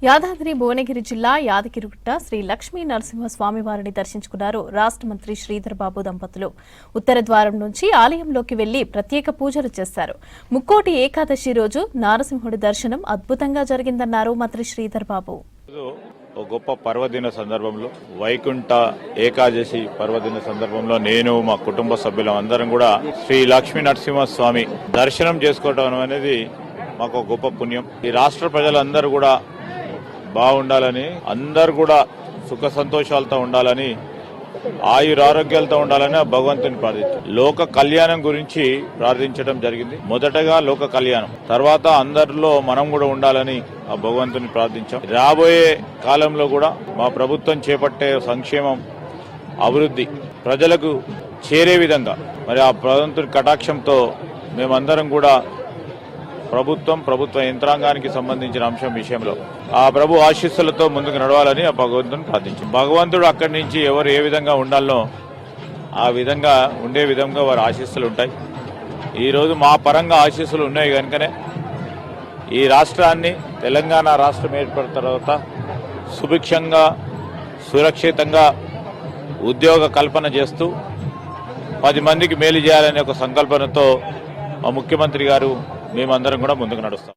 యాదాద్రి భువనగిరి జిల్లా యాదగిరిగుట్ట శ్రీ లక్ష్మీ నరసింహస్వామి వారిని దర్శించుకున్నారు రాష్ట్ర మంత్రి శ్రీధర్ బాబు దంపతులు. ఉత్తర ద్వారం నుంచి ఆలయంలోకి వెళ్లి ప్రత్యేక పూజలు చేశారు. ముక్కోటి ఏకాదశి రోజు నారసింహుడి దర్శనం అద్భుతంగా జరిగిందన్నారు మంత్రి శ్రీధర్ బాబు. గొప్ప పర్వదిన సందర్భంలో వైకుంఠ ఏకాదశి పర్వదిన సందర్భంలో నేను మా కుటుంబ సభ్యులం అందరం కూడా శ్రీ లక్ష్మీ నరసింహస్వామి దర్శనం చేసుకోవడం అనేది మాకు గొప్ప పుణ్యం. ఈ రాష్ట్ర ప్రజలందరూ కూడా బాగుండాలని, అందరు కూడా సుఖ సంతోషాలతో ఉండాలని, ఆయురారోగ్యాలతో ఉండాలని భగవంతుని ప్రార్థించాం. లోక కళ్యాణం గురించి ప్రార్థించడం జరిగింది. మొదటగా లోక కళ్యాణం, తర్వాత అందరిలో మనం కూడా ఉండాలని ఆ భగవంతుని ప్రార్థించాం. రాబోయే కాలంలో కూడా మా ప్రభుత్వం చేపట్టే సంక్షేమం, అభివృద్ధి ప్రజలకు చేరే విధంగా మరి ఆ భగవంతుని కటాక్షంతో మేమందరం కూడా ప్రభుత్వ యంత్రాంగానికి సంబంధించిన అంశం విషయంలో ఆ ప్రభు ఆశీస్సులతో ముందుకు నడవాలని ఆ భగవంతుని ప్రార్థించాం. భగవంతుడు అక్కడి నుంచి ఎవరు ఏ విధంగా ఉండాలో ఆ విధంగా ఉండే విధంగా వారి ఆశీస్సులు ఉంటాయి. ఈరోజు మా పరంగా ఆశీస్సులు ఉన్నాయి కనుకనే ఈ రాష్ట్రాన్ని, తెలంగాణ రాష్ట్రం ఏర్పడిన తర్వాత సుభిక్షంగా, సురక్షితంగా ఉద్యోగ కల్పన చేస్తూ 10 మందికి మేలు చేయాలనే ఒక సంకల్పనతో మా ముఖ్యమంత్రి గారు మేమందరం కూడా ముందుకు నడుస్తాం.